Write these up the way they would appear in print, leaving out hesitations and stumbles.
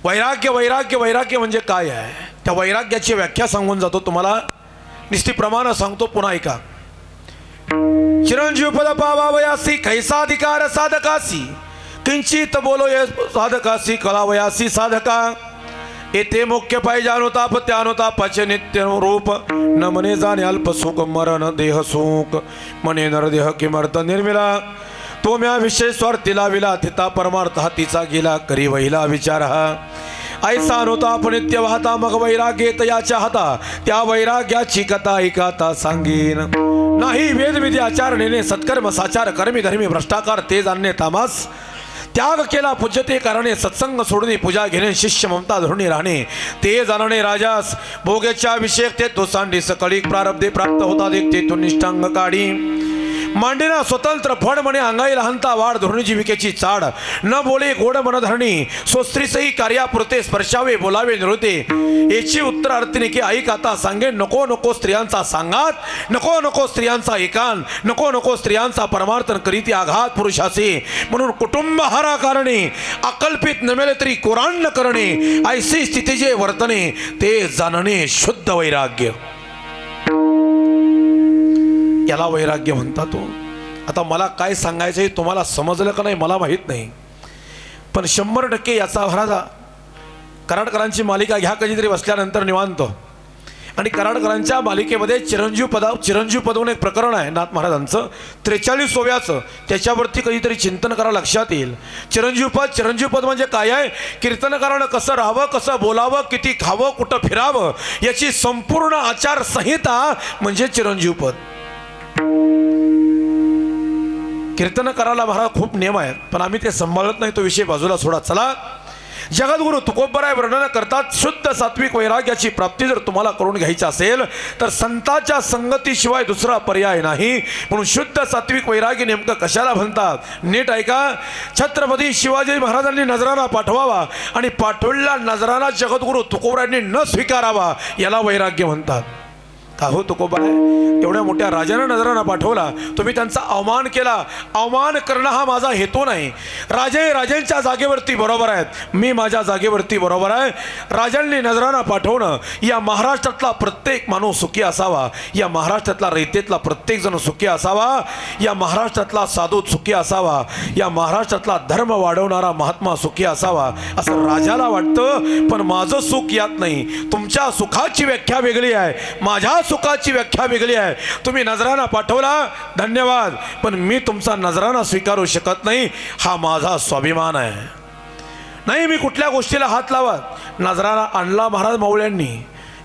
वैराग्य वैराग्य वैराग्य म्हणजे काय आहे, त्या वैराग्याची व्याख्या सांगून जातो तुम्हाला. निस्ती प्रमाण सांगतो, पुन्हा ऐका. चिरंजीव पद पावावयासी कैसाधिकार साधकासी किंचित बोलो ये साधकासी कलावयासी साधका. येथे मुख्य पाहिजे अनुताप त्या अनुतापाचे नित्य रूप. न मने जाणे अल्प सुख मरण देह सुख मने नरदेह किमर्थ निर्मिला. तो म्या विषय स्वार्थीला विला थिता परमार्थ हातीचा गेला करी वहिला विचार हा. ऐसा अनुताप नित्य वाहता मग वैराग्य तयाच्या हाता. त्या वैराग्याची कथा ऐकाता सांगेन. नाही वेदविधी आचारणेने सत्कर्म साचार कर्मी धर्मी भ्रष्टाकार ते जाणणे तामास. त्याग केला पूज्यते कारणे सत्संग सोडणे पूजा घेणे शिष्य ममता धरुणी राहणे ते जाणणे राजास. भोगेच्या अभिषेक ते दोसांडी सकळी प्रारब्धे प्राप्त होता देखते तो निष्ठांग काढी. मांडीना स्वतंत्र फड म्हणे अंगाई लहानता वाढ धरुणी जीविकेची चाड. न बोले गोड मन धरणी स्वस्त्रीसही कार्यापुरते स्पर्शावे बोलावे निरुते. याची उत्तर अर्थीने की ऐक आता सांगेन. नको नको स्त्रियांचा सांगात, नको नको स्त्रियांचा एकान, नको नको स्त्रियांचा परमार्थन करीती आघात पुरुषासे. म्हणून कुटुंब हारा कारणे अकल्पित नमेले तरी कुराण न करणे. ऐसी स्थिती जे वर्तने ते जाणणे शुद्ध वैराग्य. याला वैराग्य म्हणतात. आता मला काय सांगायचं आहे तुम्हाला समजलं का नाही मला माहीत नाही, पण 100% याचा भराचा कराडकरांची मालिका घ्या कधीतरी बसल्यानंतर निवांत. आणि कराडकरांच्या मालिकेमध्ये चिरंजीव पदवून एक प्रकरण आहे नाथ महाराजांचं 43व्याचं. त्याच्यावरती कधीतरी चिंतन करा, लक्षात येईल. चिरंजीव पद म्हणजे काय आहे, कीर्तनकारानं कसं राहावं, कसं बोलावं, किती खावं, कुठं फिरावं याची संपूर्ण आचारसंहिता म्हणजे चिरंजीव पद. कीर्तन करायला महाराज खूप नियम आहेत, पण आम्ही ते सांभाळत नाही. तो विषय बाजूला सोडा. चला, जगद्गुरु तुकोबराय वर्णन करतात शुद्ध सात्विक वैराग्याची प्राप्ती जर तुम्हाला करून घ्यायची असेल तर संतांच्या संगतीशिवाय दुसरा पर्याय नाही. म्हणून शुद्ध सात्विक वैराग्य नेमकं कशाला म्हणतात नीट ऐका. छत्रपती शिवाजी महाराजांनी नजराना पाठवावा आणि पाठवलेला नजराना जगद्गुरु तुकोबरायांनी न स्वीकारावा याला वैराग्य म्हणतात. का हो तुकोबाराय, एवढ्या मोठ्या राजानं नजराना पाठवला, तुम्ही त्यांचा अवमान केला. अवमान करणं हा माझा हेतू नाही. राजे राजांच्या जागेवरती बरोबर आहेत, मी माझ्या जागेवरती बरोबर आहे. राजांनी नजराना पाठवणं, या महाराष्ट्रातला प्रत्येक माणूस सुखी असावा, या महाराष्ट्रातला रयतेतला प्रत्येक जण सुखी असावा, या महाराष्ट्रातला साधू सुखी असावा, या महाराष्ट्रातला धर्म वाढवणारा महात्मा सुखी असावा असं राजाला वाटतं. पण माझं सुख यात नाही. तुमच्या सुखाची व्याख्या वेगळी आहे, माझ्या सुखाची व्याख्या वेगळी आहे. तुम्ही नजराना पाठवला धन्यवाद, पण मी तुमचा नजराना स्वीकारू शकत नाही. हा माझा स्वाभिमान आहे. नाही मी कुठल्या गोष्टीला हात लावत. नजराना आणला महाराज मावळ्यांनी,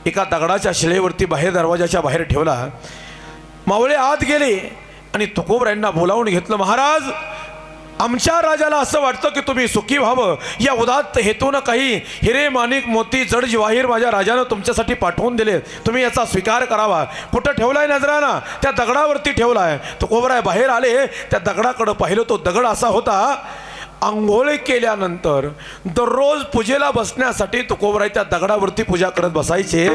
एका दगडाच्या शिळेवरती बाहेर दरवाजाच्या बाहेर ठेवला. मावळे आत गेले आणि तुकोबरायांना बोलावून घेतलं. महाराज, आमच्या राजाला असं वाटतं की तुम्ही सुखी व्हावं, या उदात्त हेतून काही हिरे माणिक मोती जड जवाहीर माझ्या राजानं तुमच्यासाठी पाठवून दिले, तुम्ही याचा स्वीकार करावा. कुठं ठेवलाय नजराना? त्या दगडावरती ठेवलाय. तुकोबराय बाहेर आले, त्या दगडाकडं पाहिलं. तो दगड असा होता, आंघोळ केल्यानंतर दररोज पूजेला बसण्यासाठी तुकोबराय त्या दगडावरती पूजा करत बसायचे.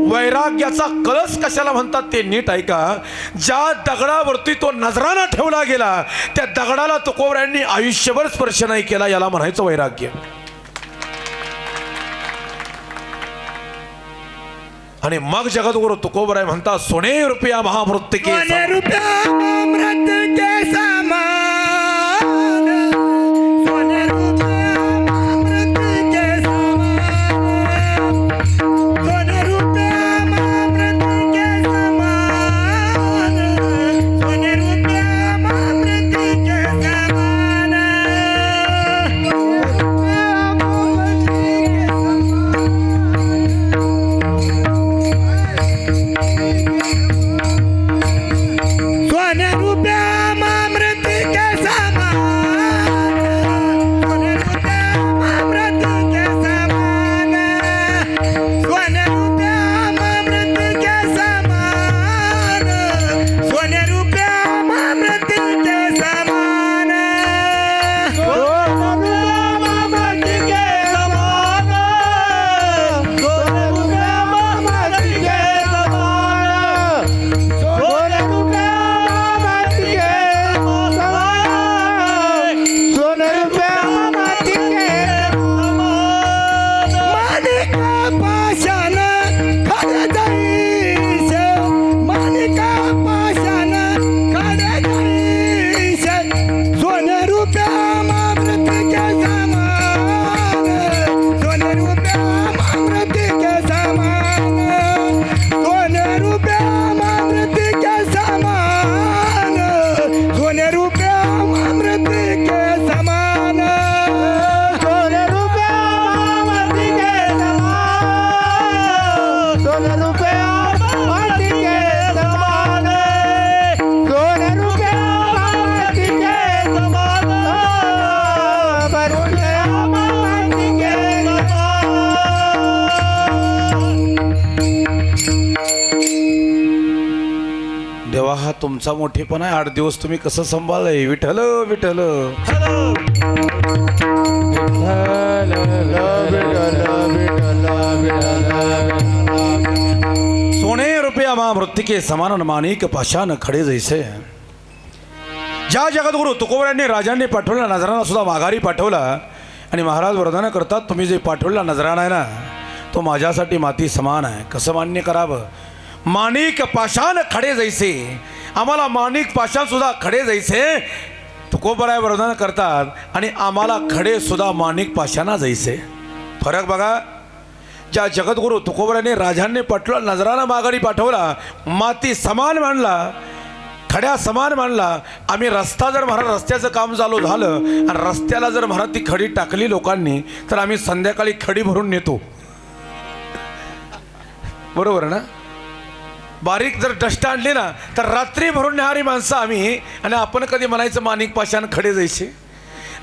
वैराग्याचा कलश कशाला म्हणतात ते नीट ऐका. ज्या दगडावरती तो नजराना ठेवला गेला त्या दगडाला तुकोबरायांनी आयुष्यभर स्पर्श नाही केला, याला म्हणायचं वैराग्य. आणि मग जगद्गुरु तुकोबराय म्हणतात, सोने रुपया महामृत के सोने रुपया अमृत के तुमचा मोठेपणा आहे. 8 दिवस तुम्ही कसं सांभाळलंय. विठ्ठल विठ्ठल. सोने रुपया मा मृत्तिके समान माणिक पाषाण खडे जैसे. ज्या जगद्गुरु तुकोबरायांनी राजांनी पाठवला नजराना सुद्धा माघारी पाठवला आणि महाराज वरदान करतात तुम्ही जे पाठवलेला नजराना आहे ना तो माझ्यासाठी माती समान आहे. कसं मान्य करावं. माणिक पाषाण खडे जैसे. आम्हाला माणिक पाषाण सुद्धा खडे जैसे तुकोबराय वरदान करतात आणि आम्हाला खडे सुद्धा माणिक पाषाणा जैसे. फरक बघा. ज्या जगद्गुरु तुकोबरायांनी राजांनी पाठवला नजराना माघारी पाठवला माती समान मानला खड्या समान मानला. आम्ही रस्ता जर महाराज रस्त्याचं काम चालू झालं आणि रस्त्याला जर महाराज ती खडी टाकली लोकांनी तर आम्ही संध्याकाळी खडी भरून नेतो. बरोबर ना. बारीक जर डस्ट आणली ना तर रात्री भरून नेणारी माणसं आम्ही. आणि आपण कधी म्हणायचं माणिक पाषाण खडे जैसे.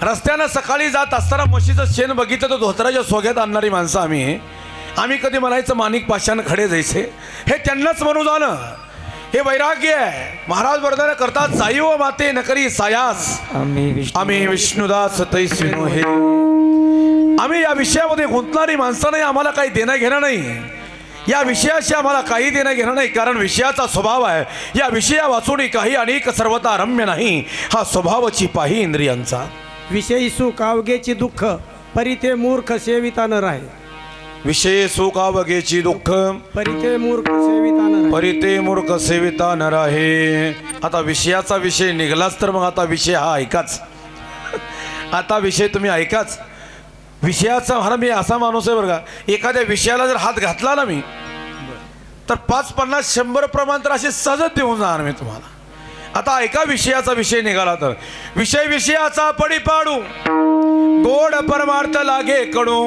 रस्त्यानं सकाळी जात असताना म्हशीचं शेण बघितलं तर धोतराच्या सोग्यात आणणारी माणसं आम्ही. आम्ही कधी म्हणायचं माणिक पाषाण खडे जैसे. हे त्यांनाच म्हणू जाणं हे वैराग्य आहे. महाराज वरदान करतात साईव माते नकरी सायास आम्ही विष्णुदास तैसिनो हे. आम्ही या विषयामध्ये गुंतणारी माणसं नाही. आम्हाला काही देणं घेणं नाही. या विषयाशी आम्हाला काही देणं घेणं नाही. कारण विषयाचा स्वभाव आहे या विषया वाचून काही अनेक सर्वता रम्य नाही. हा स्वभावाची पाही इंद्रियांचा. विषयी सुख अवघेची दुःख परिते मूर्ख सेविता न राहे. विषय सुख अवघेची दुःख परिते मूर्ख सेविता न राहे. परिते मूर्ख सेविता न राहे. आता विषयाचा विषय निघालाच तर मग आता विषय हा ऐकाच. आता विषय तुम्ही ऐकाच. विषयाचा म्हणा मी असा माणूस आहे बरं का. एखाद्या विषयाला जर हात घातला ना मी तर 5, 50, 100 प्रमाण तर असे सहजच देऊन जाणार मी तुम्हाला. आता ऐका विषयाचा विषय निघाला तर विषयाचा पडी पाडू गोड परमार्थ लागे कडू.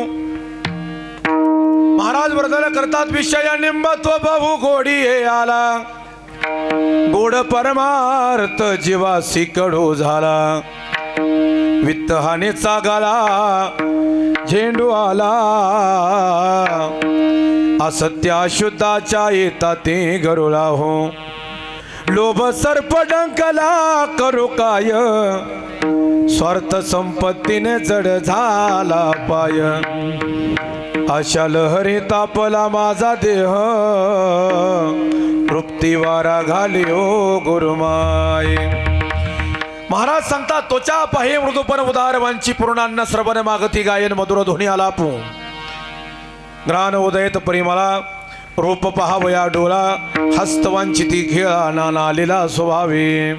महाराज वरदान करतात विषया निंबत्व बहु गोडी हे आला गोड परमार्थ जीवासी कडू झाला. वित्त हानीचा गाला झेंडू आला असत्य अशुद्धाच्या येता ते गरुळा हो. लोभ सर्प डंकला करू काय स्वार्थ संपत्तीने जड झाला पाय. अशा लहरी तापला माझा देह तृप्ती वारा घाली ओ गुरुमाय. महाराज सांगतात त्वचा पाहे मृदुपन उदारवांची पूर्णान्न श्रवण मागती गायन मधुर ध्वनी आलापू. ग्रान उदयत परिमला रूप पहावया डोला हस्तवांचिती खेळा नाना आलेला स्वभावे.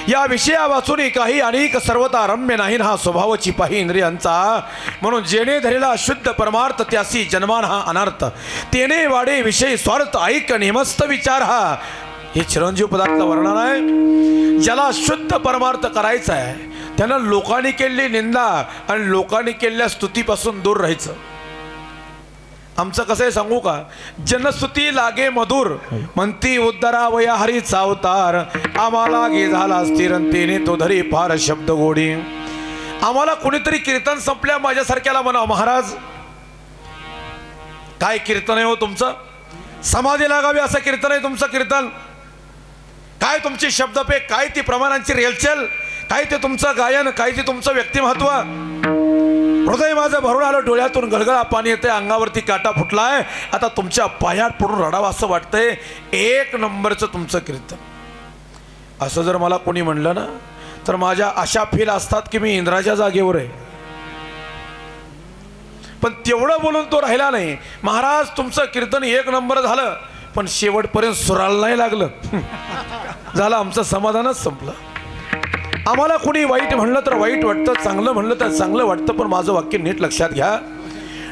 या विषया वाचून काही अनेक सर्वता रम्य नाही हा स्वभावाची पाही इंद्रियांचा. म्हणून जेणे धरेला शुद्ध परमार्थ त्यासी जन्मान हा अनर्थ. तेने वाडे विषय स्वार्थ ऐक नेमस्त विचार हा. हे चिरंजीव पदार्थ वर्णन आहे. ज्याला शुद्ध परमार्थ करायचा आहे त्यानं लोकांनी केलेली निंदा आणि लोकांनी केलेल्या स्तुतीपासून दूर राहायचं. आमचं कसं आहे सांगू का. जनस्तुती लागे मधुर म्हणती उद्धरा वया हरी चावतार. आम्हाला गे झाला स्थिरतेने तो धरी फार शब्द गोडी. आम्हाला कोणीतरी कीर्तन संपल्या माझ्यासारख्याला म्हणावं महाराज काय कीर्तन आहे हो तुमचं. समाधी लागावी असं कीर्तन आहे तुमचं कीर्तन. काय तुमची शब्दपे काय ती प्रमाणांची रेलचेल काय ते तुमचं गायन काय ते तुमचं व्यक्तिमत्व. हृदय माझं भरून आलं डोळ्यातून गळगळा पाणी येते अंगावरती काटा फुटलाय. आता तुमच्या पायात पडून रडावं असं वाटतंय. 1 नंबरचं तुमचं कीर्तन. असं जर मला कोणी म्हणलं ना तर माझ्या अशा फील असतात की मी इंद्राच्या जागेवर आहे. पण तेवढं बोलून तो राहिला नाही. महाराज तुमचं कीर्तन 1 नंबर झालं पण शेवटपर्यंत सुराला नाही लागलं. झालं आमचं समाधानच संपलं. आम्हाला कोणी वाईट म्हणलं तर वाईट वाटतं चांगलं म्हणलं तर चांगलं वाटतं. पण माझं वाक्य नीट लक्षात घ्या.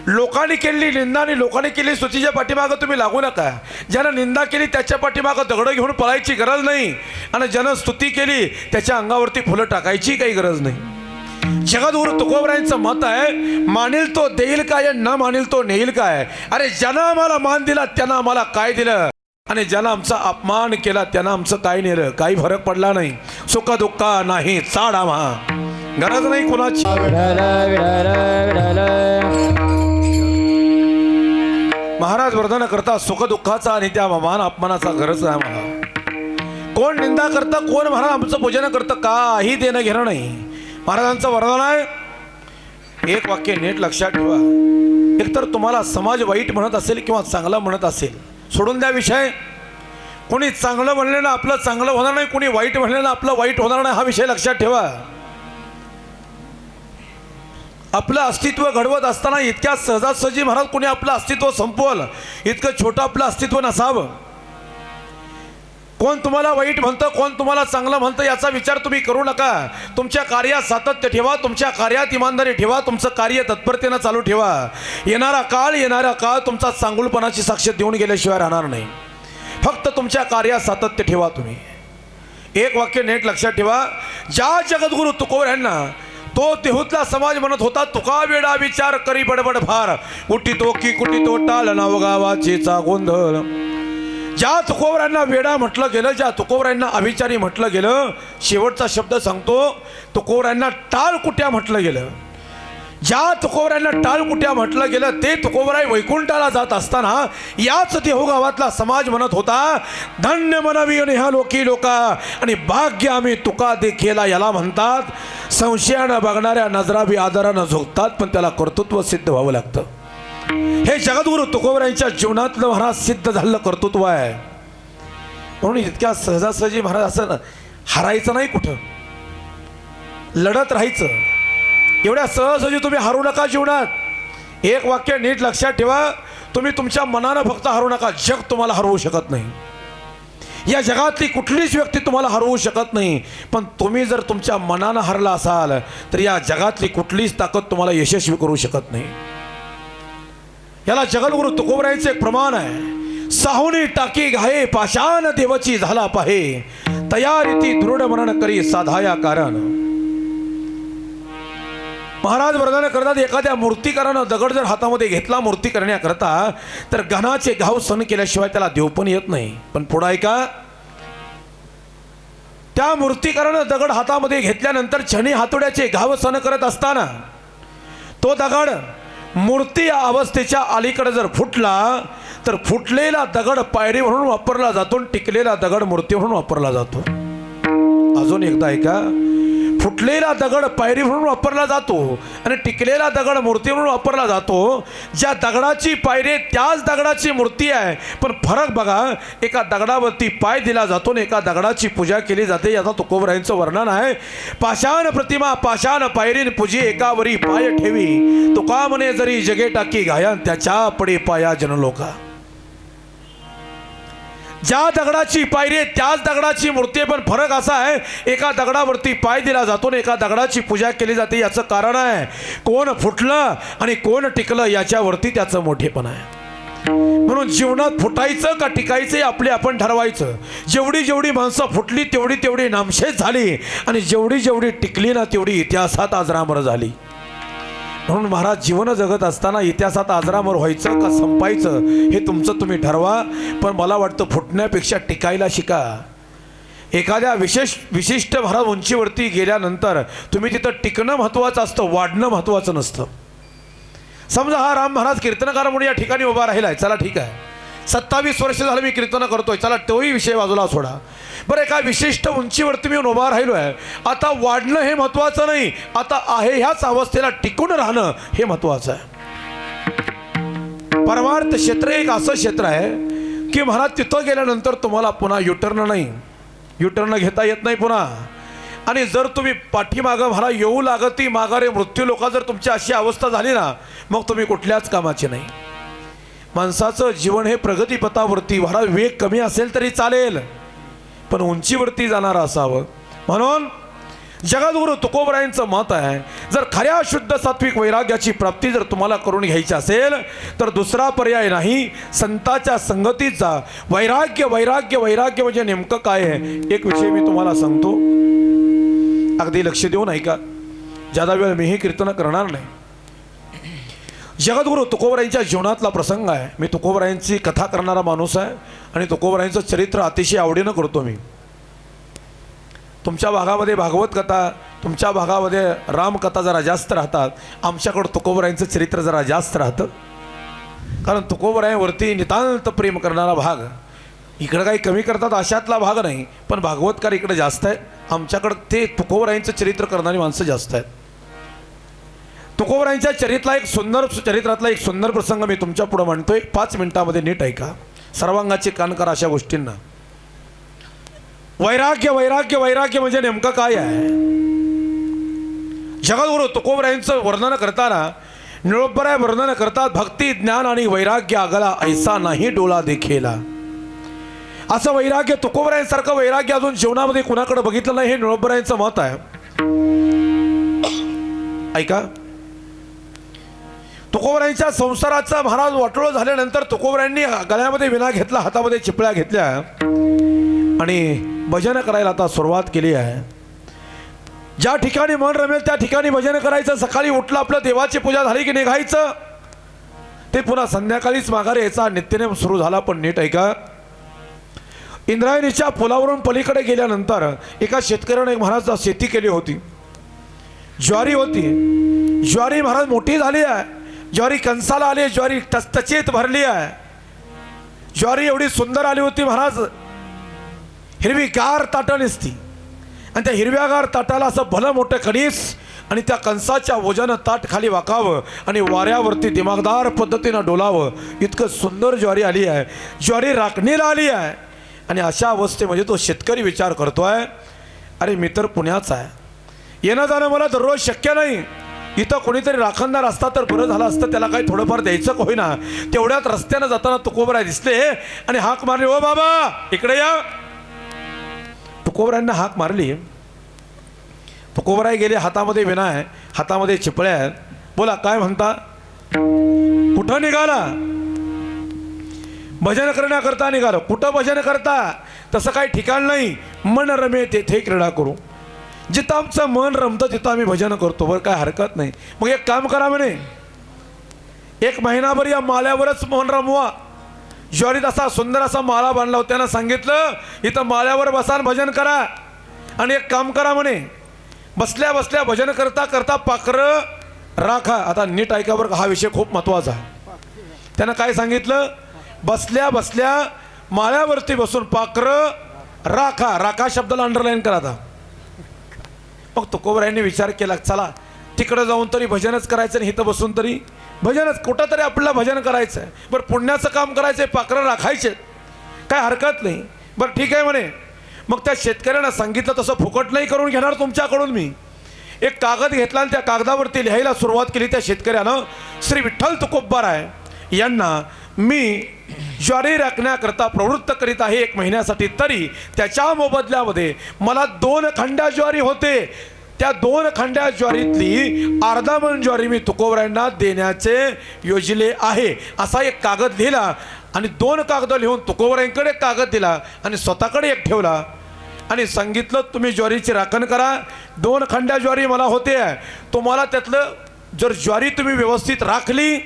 लोकांनी केलेली निंदा आणि लोकांनी केलेली स्तुतीच्या पाठीमागं तुम्ही लागू नका. ज्यानं निंदा केली त्याच्या पाठीमागं दगडं घेऊन पळायची गरज नाही आणि ज्यानं स्तुती केली त्याच्या अंगावरती फुलं टाकायची काही गरज नाही. जगद्गुरु तुकोबरायांचं मत आहे मानेल तो देईल काय न मानेल तो नेईल काय. अरे ज्यानं आम्हाला मान दिला त्यानं आम्हाला काय दिलं आणि ज्यानं आमचा अपमान केला त्यानं आमचं काय नेलं. काही फरक पडला नाही. सुख दुःख नाही चाड आम्हा गरज नाही कुणाची. महाराज वर्धन करता सुख दुःखाचा आणि त्या मान अपमानाचा गरज आहे आम्हाला. कोण निंदा करतं, कोण महाराज आमचं पूजन करतं, काही देणं घेणं नाही. महाराजांचं वरदान आहे. एक वाक्य नीट लक्षात ठेवा. एकतर तुम्हाला समाज वाईट म्हणत असेल किंवा चांगलं म्हणत असेल, सोडून द्या विषय. कोणी चांगलं म्हणलेलं आपलं चांगलं होणार नाही, कोणी वाईट म्हणलेलं आपलं वाईट होणार नाही, हा विषय लक्षात ठेवा. आपलं अस्तित्व घडवत असताना इतक्या सहजासहजी महाराज कोणी आपलं अस्तित्व संपवलं, इतकं छोटं आपलं अस्तित्व नसावं. कोण तुम्हाला वाईट म्हणतं, कोण तुम्हाला चांगलं म्हणतं, याचा विचार तुम्ही करू नका. तुमच्या कार्यात सातत्य ठेवा, तुमच्या कार्यात इमानदारी ठेवा, तुमचं कार्य तत्परतेनं चालू ठेवा. येणारा काळ तुमचा चांगुलपणाची साक्ष देऊन गेल्याशिवाय राहणार नाही. फक्त तुमच्या कार्यात सातत्य ठेवा. तुम्ही एक वाक्य नीट लक्षात ठेवा. ज्या जगद्गुरु तुकोबर यांना तो तेहूतला समाज म्हणत होता, तुका वेडा विचार करी बडबड फार, उठी तो की कुटी तो टाळ नाव गावाचेचा गोंधळ. ज्या तुकोबरांना वेडा म्हटलं गेलं, ज्या तुकोबरांना अभिचारी म्हटलं गेलं, शेवटचा शब्द सांगतो, तुकोबरांना टाळकुट्या म्हटलं गेलं. ज्या तुकोबरांना टाळकुट्या म्हटलं गेलं ते तुकोबराय वैकुंठाला जात असताना याच देहू गावातला समाज म्हणत होता, धन्य मनवी ह्या लोकी लोका, आणि भाग्य आम्ही तुका देखेला. याला म्हणतात संशयानं बघणाऱ्या नजरा बी आदरानं झोकतात, पण त्याला कर्तृत्व सिद्ध व्हावं लागतं. हे जगद्गुरु तुकोबरायांच्या जीवनातलं महाराज सिद्ध झालेलं कर्तृत्व आहे. म्हणून इतक्या सहजासहजी महाराज असं हरायचं नाही, कुठं लढत राहायचं. एवढ्या सहजसहजी तुम्ही हरू नका जीवनात. एक वाक्य नीट लक्षात ठेवा. तुम्ही तुमच्या मनानं फक्त हरू नका, जग तुम्हाला हरवू शकत नाही. या जगातली कुठलीच व्यक्ती तुम्हाला हरवू शकत नाही. पण तुम्ही जर तुमच्या मनानं हरला असाल तर या जगातली कुठलीच ताकद तुम्हाला यशस्वी करू शकत नाही. याला जगद्गुरु तुकोबरायांचे एक प्रमाण आहे. साहुनी टाकी घाये पाषाण देवची झाला पाहे, तयारीती दृढ मनन करी साधाया कारण. महाराज वरदान करतात, एखाद्या मूर्तिकारानं दगड जर हातामध्ये घेतला मूर्ती करण्याकरता, तर घनाचे घाव सहन केल्याशिवाय त्याला देव पण येत नाही. पण पुढं ऐका, त्या मूर्तिकारानं दगड हातामध्ये घेतल्यानंतर छनी हातोड्याचे घाव सहन करत असताना तो दगड मूर्ती अवस्थेच्या अलीकडे जर फुटला तर फुटलेला दगड पायरी म्हणून वापरला जातो, टिकलेला दगड मूर्ती म्हणून वापरला जातो. अजून एकदा ऐका, फुटलेला दगड पायरी म्हणून वापरला जातो आणि टिकलेला दगड मूर्ती म्हणून वापरला जातो. ज्या दगडाची पायरी त्याच दगडाची मूर्ती आहे, पण फरक बघा, एका दगडावरती पाय दिला जातो आणि एका दगडाची पूजा केली जाते. याचा तुकोबरायांचं वर्णन आहे. पाषाण प्रतिमा पाषाण पायरीन पूजी एकावरी पाय ठेवी, तुका म्हणे जरी जगे टाकी घाया त्याच्या पडे पाया जनलोका. ज्या दगडाची पायरी आहे त्याच दगडाची मूर्ती आहे, पण फरक असा आहे, एका दगडावरती पाय दिला जातो आणि एका दगडाची पूजा केली जाते. याचं कारण आहे, कोण फुटलं आणि कोण टिकलं याच्यावरती त्याचं मोठेपण आहे. म्हणून जीवनात फुटायचं का टिकायचं हे आपले आपण ठरवायचं. जेवढी जेवढी माणसं फुटली तेवढी तेवढी नामशेष झाली, आणि जेवढी जेवढी टिकली ना तेवढी इतिहासात अजरामर झाली. म्हणून महाराज जीवन जगत असताना इतिहासात अजरामर व्हायचं का संपायचं हे तुमचं तुम्ही ठरवा. पण मला वाटतं फुटण्यापेक्षा टिकायला शिका. एखाद्या विशिष्ट महाराज उंचीवरती गेल्यानंतर तुम्ही तिथं टिकणं महत्त्वाचं असतं, वाढणं महत्त्वाचं नसतं. समजा हा राम महाराज कीर्तनकार म्हणून या ठिकाणी उभा राहिला आहे, चला ठीक आहे, 27 वर्ष झालं मी कीर्तन करतोय, चला तोही विषय बाजूला सोडा. बरं, एका विशिष्ट उंचीवरती मी उभा राहिलो आहे, आता वाढणं हे महत्त्वाचं नाही, आता आहे ह्याच अवस्थेला टिकून राहणं हे महत्त्वाचं आहे. परमार्थ क्षेत्र एक असं क्षेत्र आहे की महाराज तिथं गेल्यानंतर तुम्हाला पुन्हा युटर्न घेता येत नाही पुन्हा. आणि जर तुम्ही पाठीमागं महाराज येऊ लागती माघारे मृत्यू लोका, जर तुमची अशी अवस्था झाली ना, मग तुम्ही कुठल्याच कामाचे नाही. माणसाचं जीवन हे प्रगतीपथावरती, महाराज वेग कमी असेल तरी चालेल, पण उंचीवरती जाणारं असावं. म्हणून जगद्गुरु तुकोबरायांचं मत आहे, जर खऱ्या शुद्ध सात्विक वैराग्याची प्राप्ती जर तुम्हाला करून घ्यायची असेल तर दुसरा पर्याय नाही, संताच्या संगतीचा. वैराग्य वैराग्य वैराग्य म्हणजे नेमकं काय आहे, एक विषय मी तुम्हाला सांगतो, अगदी लक्ष देऊन ऐका. ज्यादा वेळ मीही कीर्तन करणार नाही. जगद्गुरु तुकोबरायांच्या जीवनातला प्रसंग आहे. मी तुकोबरायांची कथा करणारा माणूस आहे आणि तुकोबरायांचं चरित्र अतिशय आवडीनं करतो मी. तुमच्या भागामध्ये भागवत कथा, तुमच्या भागामध्ये रामकथा जरा जास्त राहतात, आमच्याकडं तुकोबरायांचं चरित्र जरा जास्त राहतं. कारण तुकोबरायांवरती नितांत प्रेम करणारा भाग इकडं काही कमी करतात अशातला भाग नाही, पण भागवतकार इकडे जास्त आहे. आमच्याकडं ते तुकोबरायांचं चरित्र करणारी माणसं जास्त आहेत. तुकोबरायांच्या चरित्रातला एक सुंदर प्रसंग मी तुमच्या पुढे म्हणतोय. 5 मिनिटामध्ये नीट ऐका. सर्वांगाचे कान करा अशा गोष्टींना. वैराग्य वैराग्य वैराग्य म्हणजे नेमकं काय आहे? जगद्गुरु तुकोबरायांचं वर्णन करताना निळोबराय वर्णन करतात, भक्ती ज्ञान आणि वैराग्य आगला ऐसा नाही डोला देखेला. असं वैराग्य तुकोबरायांसारखं वैराग्य अजून जीवनामध्ये कुणाकडे बघितलं नाही, हे निळोबरायांचं मत आहे. ऐका, तुकोबरायांच्या संसाराचा महाराज वाटोळ झाल्यानंतर तुकोबरायांनी गळ्यामध्ये विणा घेतला, हातामध्ये चिपळ्या घेतल्या आणि भजन करायला आता सुरुवात केली आहे. ज्या ठिकाणी मन रमेल त्या ठिकाणी भजन करायचं. सकाळी उठलं, आपलं देवाची पूजा झाली की निघायचं. ते पुन्हा संध्याकाळीच माघारी यायचा नित्यनेम सुरू झाला. पण नीट ऐका, इंद्रायणीच्या पुलावरून पलीकडे गेल्यानंतर एका शेतकऱ्याने एक महाराज शेती केली होती. ज्वारी होती. ज्वारी महाराज मोठी झाली आहे. ज्वारी कणसाला आली. ज्वारी टचटचीत भरली आहे. ज्वारी एवढी सुंदर आली होती महाराज, हिरवीगार ताटं दिसती. आणि त्या हिरव्यागार ताटाला असं भलं मोठं कणीस आणि त्या कणसाच्या वजन ताट खाली वाकावं आणि वाऱ्यावरती दिमागदार पद्धतीनं डोलावं, इतकं सुंदर ज्वारी आली आहे. ज्वारी राखणीला आली आहे. आणि अशा अवस्थेमध्ये तो शेतकरी विचार करतोय, अरे मी तर पुण्याचा आहे, येणं जाणं मला दररोज शक्य नाही. इथं कोणीतरी राखणदार असता तर बरं झालं असतं, त्याला काही थोडंफार द्यायचं का होईना. तेवढ्यात रस्त्यानं जाताना तुकोबराय दिसले आणि हाक मारली, ओ बाबा इकडे या. तुकोबरायांना हाक मारली. तुकोबराय गेले, हातामध्ये विणा आहे, हातामध्ये चिपळ्या आहेत. बोला काय म्हणता, कुठं निघाला? भजन करण्याकरता निघालो. कुठं भजन करता? तसं काही ठिकाण नाही. मन रमे तेथे क्रीडा करू. जिथं आमचं मन रमतं तिथं आम्ही भजन करतो. बरं काय हरकत नाही. मग एक काम करा म्हणे, 1 महिनाभर या माल्यावरच मन रमवा. ज्वारीत असा सुंदर असा माळा बांधला होता. त्यानं सांगितलं इथं माळ्यावर बसा आणि भजन करा. आणि एक काम करा म्हणे, बसल्या बसल्या भजन करता करता पाखरं राखा. आता नीट ऐका बरं, हा विषय खूप महत्त्वाचा आहे. त्यानं काय सांगितलं, बसल्या बसल्या माळ्यावरती बसून पाखरं राखा. राखा शब्दाला अंडरलाईन करा. आता मग तुकोबरायांनी विचार केला, चला तिकडं जाऊन तरी भजनच करायचं आणि इथं बसून तरी भजनच, कुठं तरी आपल्याला भजन करायचं आहे. बरं पुण्याचं काम करायचं आहे, पाखरं राखायचे, काय हरकत नाही. बरं ठीक आहे म्हणे. मग त्या शेतकऱ्यांना सांगितलं, तसं फुकट नाही करून घेणार तुमच्याकडून मी. एक कागद घेतला आणि त्या कागदावरती लिहायला सुरुवात केली. त्या शेतकऱ्यानं श्री विठ्ठल तुकोबराय यांना मी ज्वारी राखण्याकरता प्रवृत्त करीत आहे 1 महिन्यासाठी. तरी त्याच्या मोबदल्यामध्ये मला 2 खंड्या ज्वारी होते. त्या 2 खंड्या ज्वारीतली अर्धा मन ज्वारी मी तुकोबरायांना देण्याचे योजले आहे. असा एक कागद लिहिला आणि 2 कागद लिहून तुकोबरायांकडे कागद दिला आणि स्वतःकडे एक ठेवला आणि सांगितलं, तुम्ही ज्वारीची राखण करा. 2 खंड्या ज्वारी मला होते. तुम्हाला त्यातलं जर ज्वारी तुम्ही व्यवस्थित राखली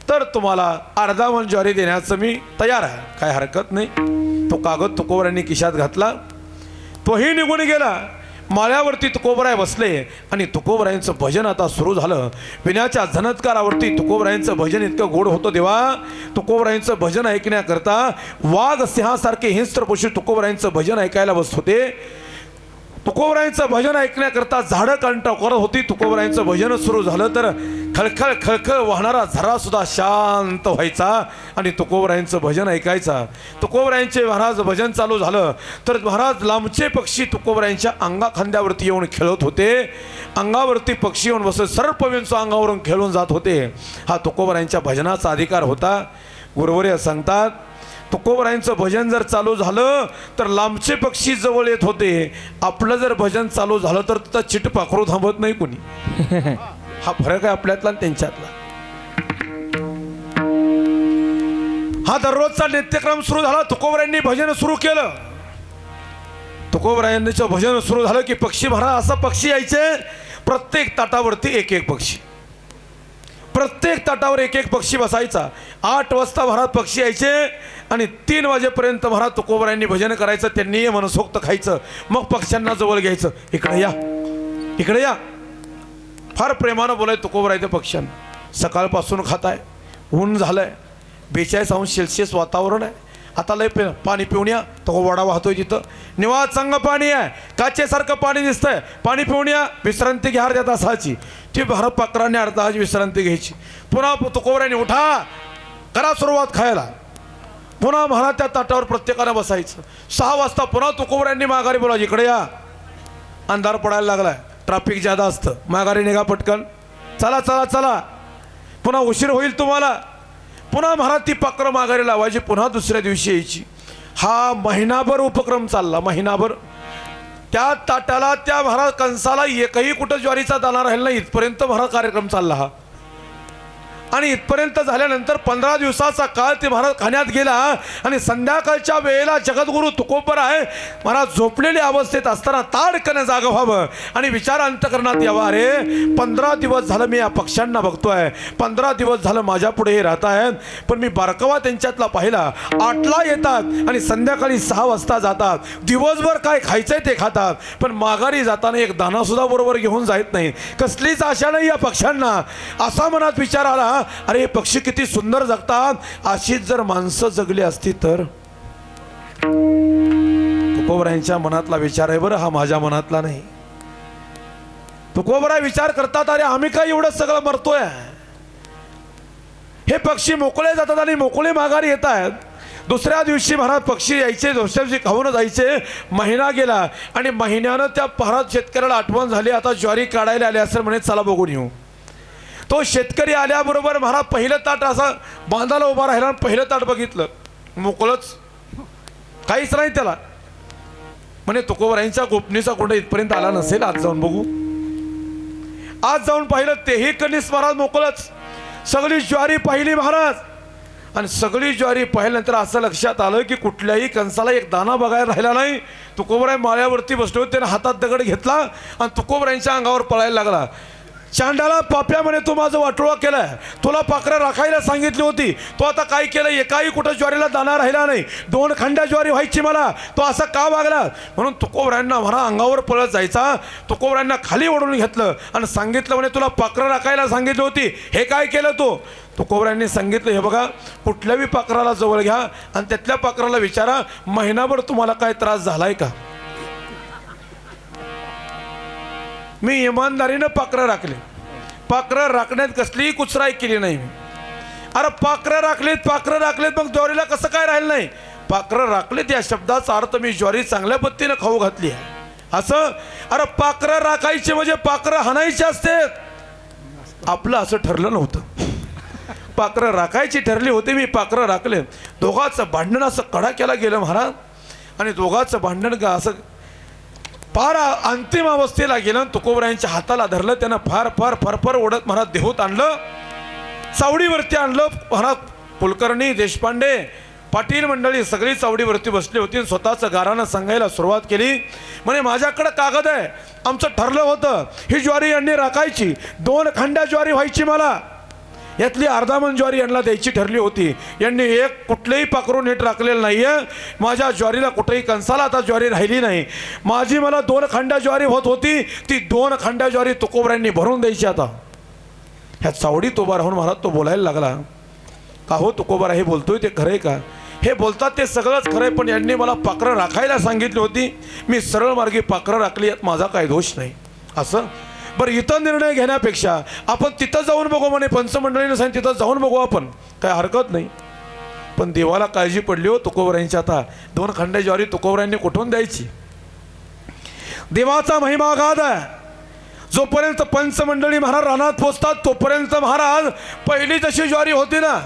तर तुम्हाला अर्धा मन ज्वारी देण्याचं मी तयार आहे, काय हरकत नाही. तो कागद तुकोबरायांनी खिशात घातला. तोही निघून गेला. माळ्यावरती तुकोबराय बसले आणि तुकोबरायांचं भजन आता सुरू झालं. विण्याच्या झनत्कारावरती तुकोबरायांचं भजन इतकं गोड होतं देवा. तुकोबरायांचं भजन ऐकण्याकरता वाघ सिंहासारखे हिंस्त्र पशु तुकोबरायांचं भजन ऐकायला बसत होते. तुकोबरायांचं भजन ऐकण्याकरता झाडं कंटाळ करत होती. तुकोबरायांचं भजन सुरू झालं तर खळखळ खळखळ वाहणारा झरा सुद्धा शांत व्हायचा आणि तुकोबरायांचं भजन ऐकायचा. तुकोबरायांचे महाराज भजन चालू झालं तर महाराज लांबचे पक्षी तुकोबरायांच्या अंगाखांद्यावरती येऊन खेळत होते. अंगावरती पक्षी येऊन बसत सर्पविंचू अंगावरून खेळून जात होते. हा तुकोबरायांच्या भजनाचा अधिकार होता. गुरुवर्य सांगतात, तुकोबरायांचं भजन जर चालू झालं तर लांबचे पक्षी जवळ येत होते. आपलं जर भजन चालू झालं तर तिथं चिट पाखरू थांबत नाही कोणी. हा फरक आहे आपल्यातला आणि त्यांच्यातला. हा दररोजचा नित्यक्रम सुरू झाला. तुकोबरायांनी भजन सुरू केलं. तुकोबरायांचं भजन सुरू झालं की पक्षी महाराज असा पक्षी यायचे. प्रत्येक ताटावरती एक एक पक्षी, प्रत्येक ताटावर एक एक पक्षी बसायचा. 8 वाजता महाराज पक्षी यायचे आणि 3 वाजेपर्यंत महाराज तुकोबरायांनी भजन करायचं. त्यांनी मनसोक्त खायचं. मग पक्ष्यांना जवळ घ्यायचं, इकडे या इकडे या. फार प्रेमानं बोलाय तुकोबराय पक्ष्यांना. सकाळपासून खाताय, ऊन झालंय, 42 अंश सेल्सिअस वातावरण आहे. आता लय पाणी पिऊन या, तो वडा वाहतोय तिथं, निवास चांगलं पाणी आहे, काचेसारखं पाणी दिसतंय, पाणी पिऊन या, विश्रांती घ्या अर्ध्या तासाची. ती भारत पाकराने अर्धा तासाची विश्रांती घ्यायची. पुन्हा तुकोबराने उठा, करा सुरुवात खायला. पुन्हा महाराज त्या ताटावर प्रत्येकानं बसायचं. 6 वाजता पुन्हा तुकोबरांनी माघारी बोलायची, इकडे या, अंधार पडायला लागलाय, ट्रॅफिक ज्यादा असतं, माघारी निघा पटकन, चला चला चला, पुन्हा उशीर होईल तुम्हाला. पुन्हा महाराज ती पाखरं माघारी लावायची, पुन्हा दुसऱ्या दिवशी यायची. हा महिनाभर उपक्रम चालला, महिनाभर. त्या ताटाला, त्या महाराज कंसाला एकही कुठं ज्वारीचा दाना राहिला नाही, इथपर्यंत महाराज कार्यक्रम चालला हा. आणि इथपर्यंत झाल्यानंतर 15 दिवसाचा काळ ते महाराज खाण्यात गेला. आणि संध्याकाळच्या वेळेला जगद्गुरु तुकोबराय महाराज झोपलेल्या अवस्थेत असताना ताडकन जाग व्हावं आणि विचार अंतकरणात यावा, अरे 15 दिवस झालं मी या पक्ष्यांना बघतोय, 15 दिवस झालं माझ्या पुढे हे राहत आहेत, पण मी बारकावा त्यांच्यातला पाहिला, 8ला येतात आणि संध्याकाळी 6 वाजता जातात, दिवसभर काय खायचंय ते खातात, पण माघारी जाताना एक दाना सुद्धा बरोबर घेऊन जात नाही. कसलीच आशा नाही या पक्ष्यांना. असा मनात विचार आला, अरे हे पक्षी किती सुंदर जगतात, अशीच जर माणसं जगली असती तर. तुकोबरायांच्या मनातला विचार आहे बरं, हा माझ्या मनातला नाही. तुकोबराय विचार करतात, अरे आम्ही काय एवढं सगळं मरतोय, हे पक्षी मोकळे जातात आणि मोकळे माघारी येत आहेत. दुसऱ्या दिवशी महाराज पक्षी यायचे, दुसऱ्या दिवशी खाऊन जायचे. महिना गेला आणि महिन्यानं त्या महाराज शेतकऱ्याला आठवण झाली, आता ज्वारी काढायला आले असेल म्हणे, चला बघून येऊ. तो शेतकरी आल्याबरोबर महाराज पहिलं ताट असं बांधाला उभा राहिला, पहिलं ताट बघितलं, मोकळंच, काहीच नाही त्याला. म्हणे तुकोबरायांच्या गोपनीचा कोंडा इथपर्यंत आला नसेल, आज जाऊन बघू. आज जाऊन पाहिलं, तेही कणीस महाराज मोकळंच. सगळी ज्वारी पाहिली महाराज, आणि सगळी ज्वारी पाहिल्यानंतर असं लक्षात आलं की कुठल्याही कणसाला एक दाना बघायला राहिला नाही. तुकोबराय माळ्यावरती बसले होते, त्याने हातात दगड घेतला आणि तुकोबरायांच्या अंगावर पळायला लागला. चांडाला पाप्या म्हणे, तू माझं वाटोळा केलाय, तुला पाखरं राखायला सांगितली होती, तो आता काय केलं, एकाही कुठं ज्वारीला दाना राहिला नाही, 2 खंड्या ज्वारी व्हायची मला, तो असं का वागला. म्हणून तुकोबरायांना म्हणा अंगावर पळत जायचा. तुकोबरायांना खाली ओढून घेतलं आणि सांगितलं, म्हणे तुला पाखरं राखायला सांगितली होती, हे काय केलं तू. तुकोबरायांनी सांगितलं, हे बघा, कुठल्याही पाखराला जवळ घ्या आणि त्यातल्या पाखराला विचारा, महिनाभर तुम्हाला काय त्रास झालाय का. मी इमानदारीनं पाखरं राखले, पाखरं राखण्यात कसलीही कुचराई केली नाही मी. अरे पाखरं राखलेत, मग ज्वारीला कसं काय राहिलं नाही. पाखरं राखलेत या शब्दाचा अर्थ मी ज्वारी चांगल्या पद्धतीनं खाऊ घातली आहे असं. अरे पाखरं राखायचे म्हणजे पाखरं हाणायचे असते, आपलं असं ठरलं नव्हतं. पाखरं राखायची ठरली होती, मी पाखरं राखले. दोघांचं भांडण असं कडाक्याला गेलं महाराज, आणि दोघांचं भांडण का असं फार अंतिम अवस्थेला गेलं. तुकोबरायांच्या हाताला धरलं, त्यानं फार फार फरफर ओढत महाराज देहूत आणलं, चावडीवरती आणलं. महाराज कुलकर्णी, देशपांडे, पाटील मंडळी सगळी चावडीवरती बसली होती. स्वतःचं गारानं सांगायला सुरुवात केली, म्हणे माझ्याकडं कागद आहे, आमचं ठरलं होतं ही ज्वारी यांनी राखायची, 2 खंड्या ज्वारी व्हायची मला, यातली अर्धा मन ज्वारी यांना द्यायची ठरली होती. यांनी एक कुठलेही पाखरू नीट राखलेलं नाही आहे. माझ्या ज्वारीला कुठेही कंसाला आता ज्वारी राहिली नाही. माझी मला 2 खंड्या ज्वारी होत होती, ती 2 खंड्या ज्वारी तुकोबरायांनी भरून द्यायची. आता ह्या चावडीत उभा राहून महाराज तो बोलायला लागला, का हो तुकोबरा, हे बोलतोय ते खरंय का. हे बोलतात ते सगळंच खरंय, पण यांनी मला पाखरं राखायला सांगितली होती, मी सरळ मार्गी पाखरं राखली, यात माझा काय दोष नाही. असं बरं, इथं निर्णय घेण्यापेक्षा आपण तिथं जाऊन बघू म्हणे, पंचमंडळीनं सांगितलं तिथं जाऊन बघू आपण, काय हरकत नाही. पण देवाला काळजी पडली हो तुकोबरायांची. आता 2 खंड्या ज्वारी तुकोबरायांनी कुठून द्यायची. देवाचा महिमा अगाध आहे. जोपर्यंत पंचमंडळी महाराज रानात पोचतात तोपर्यंत महाराज पहिली जशी ज्वारी होती ना,